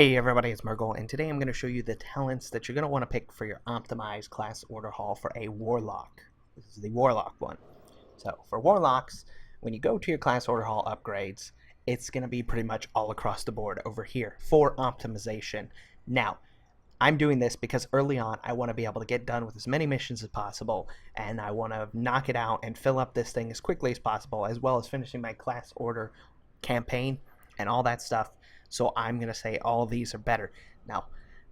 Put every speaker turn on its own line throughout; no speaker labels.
Hey everybody, it's Murgle, and today I'm going to show you the talents that you're going to want to pick for your optimized class order hall for a Warlock. This is the Warlock one. So for Warlocks, when you go to your class order hall upgrades, it's going to be pretty much all across the board over here for optimization. Now, I'm doing this because early on I want to be able to get done with as many missions as possible, and I want to knock it out and fill up this thing as quickly as possible, as well as finishing my class order campaign and all that stuff. So I'm going to say all of these are better. Now,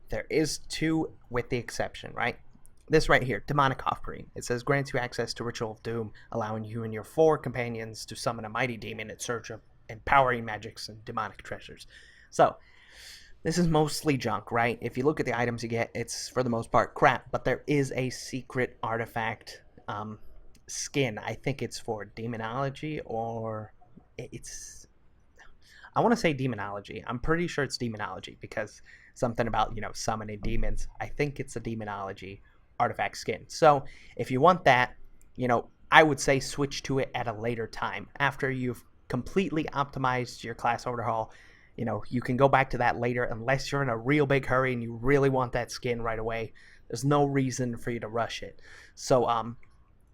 there is two with the exception, right? This right here, Demonic Offering. It says grants you access to Ritual of Doom, allowing you and your 4 companions to summon a mighty demon in search of empowering magics and demonic treasures. So, this is mostly junk, right? If you look at the items you get, it's for the most part crap, but there is a secret artifact skin. I think it's for demonology, or it's, I want to say demonology. I'm pretty sure it's demonology because something about, summoning demons. I think it's a demonology artifact skin. So if you want that, I would say switch to it at a later time after you've completely optimized your class overhaul. You can go back to that later unless you're in a real big hurry and you really want that skin right away. There's no reason for you to rush it. So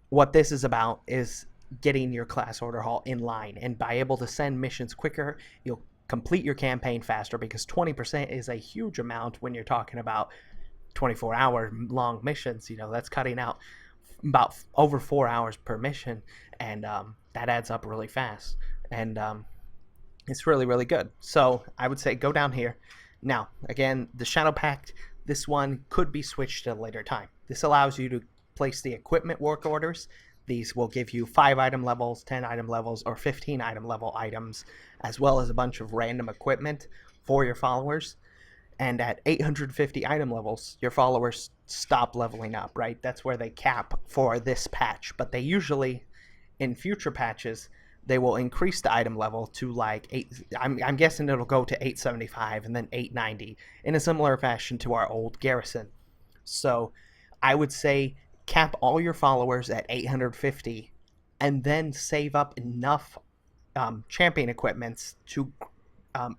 what this is about is getting your class order hall in line, and by able to send missions quicker, you'll complete your campaign faster, because 20% is a huge amount when you're talking about 24-hour long missions. That's cutting out about over 4 hours per mission, and that adds up really fast, and it's really, really good. So I would say go down here. Now, again, the Shadow Pact, this one could be switched at a later time. This allows you to place the equipment work orders. These will give you 5 item levels, 10 item levels, or 15 item level items, as well as a bunch of random equipment for your followers. And at 850 item levels, your followers stop leveling up, right? That's where they cap for this patch. But they usually, in future patches, they will increase the item level to like 8. I'm guessing it'll go to 875 and then 890 in a similar fashion to our old garrison. So I would say cap all your followers at 850 and then save up enough champion equipments to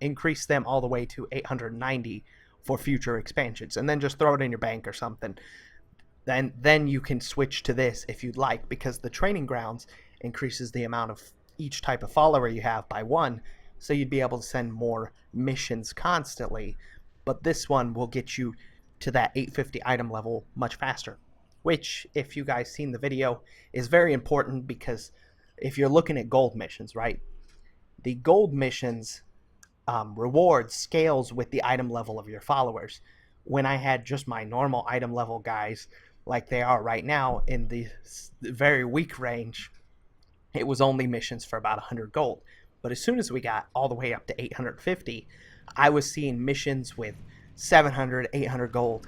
increase them all the way to 890 for future expansions, and then just throw it in your bank or something. Then you can switch to this if you'd like, because the training grounds increases the amount of each type of follower you have by 1, so you'd be able to send more missions constantly. But this one will get you to that 850 item level much faster, which, if you guys seen the video, is very important, because if you're looking at gold missions, right, the gold missions reward scales with the item level of your followers. When I had just my normal item level guys, like they are right now, in the very weak range, it was only missions for about 100 gold. But as soon as we got all the way up to 850, I was seeing missions with 700, 800 gold,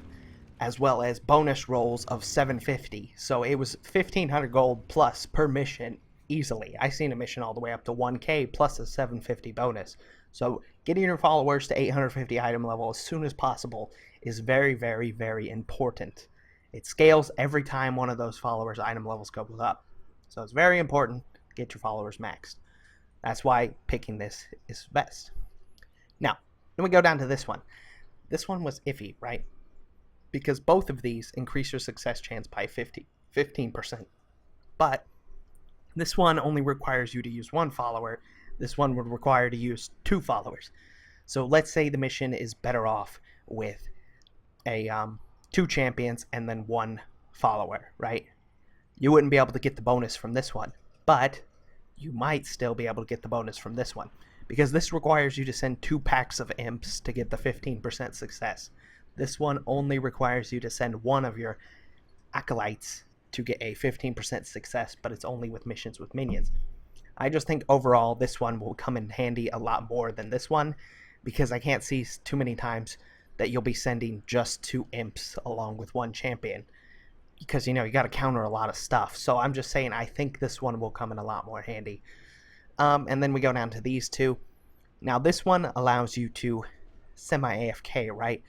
as well as bonus rolls of 750. So it was 1500 gold plus per mission easily. I seen a mission all the way up to 1k plus a 750 bonus. So getting your followers to 850 item level as soon as possible is very, very, very important. It scales every time one of those followers' item levels goes up. So it's very important to get your followers maxed. That's why picking this is best. Now, then we go down to this one. This one was iffy, right? Because both of these increase your success chance by 15%. But this one only requires you to use 1 follower. This one would require to use 2 followers. So let's say the mission is better off with a 2 champions and then 1 follower, right? You wouldn't be able to get the bonus from this one, but you might still be able to get the bonus from this one, because this requires you to send 2 packs of imps to get the 15% success. This one only requires you to send 1 of your acolytes to get a 15% success, but it's only with missions with minions. I just think overall this one will come in handy a lot more than this one, because I can't see too many times that you'll be sending just 2 imps along with 1 champion, because you got to counter a lot of stuff. So I'm just saying I think this one will come in a lot more handy. And then we go down to these 2. Now this one allows you to semi-AFK, right?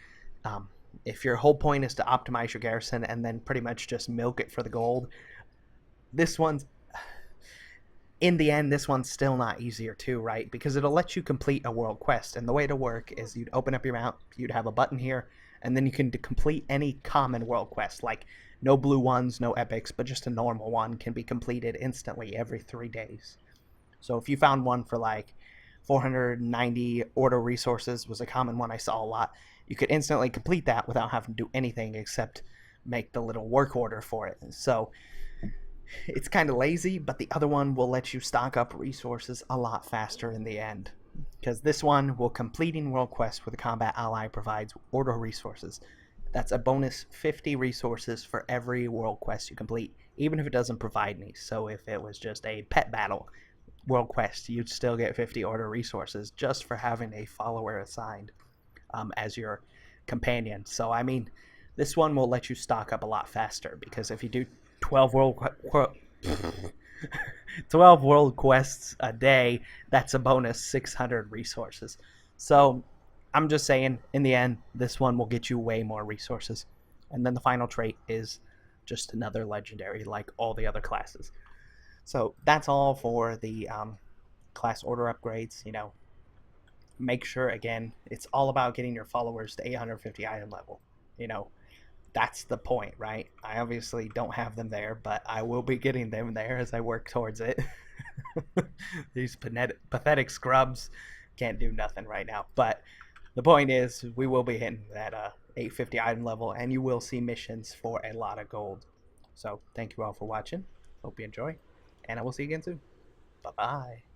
If your whole point is to optimize your garrison and then pretty much just milk it for the gold, this one's in the end, this one's still not easier too, right? Because it'll let you complete a world quest. And the way to work is you'd open up your map, you'd have a button here, and then you can complete any common world quest. Like no blue ones, no epics, but just a normal one can be completed instantly every 3 days. So if you found one for like 490 order resources was a common one I saw a lot, you could instantly complete that without having to do anything except make the little work order for it. So it's kind of lazy, but the other one will let you stock up resources a lot faster in the end. Because this one will completing world quests where the combat ally provides order resources. That's a bonus 50 resources for every world quest you complete, even if it doesn't provide any. So if it was just a pet battle world quest, you'd still get 50 order resources just for having a follower assigned as your companion. So I mean, this one will let you stock up a lot faster because if you do 12 12 world quests a day, that's a bonus 600 resources. So I'm just saying, in the end, this one will get you way more resources. And then the final trait is just another legendary like all the other classes. So that's all for the class order upgrades. Make sure, again, it's all about getting your followers to 850 item level. You know, that's the point, right? I obviously don't have them there, but I will be getting them there as I work towards it. These pathetic scrubs can't do nothing right now. But the point is, we will be hitting that 850 item level, and you will see missions for a lot of gold. So thank you all for watching. Hope you enjoy, and I will see you again soon. Bye-bye.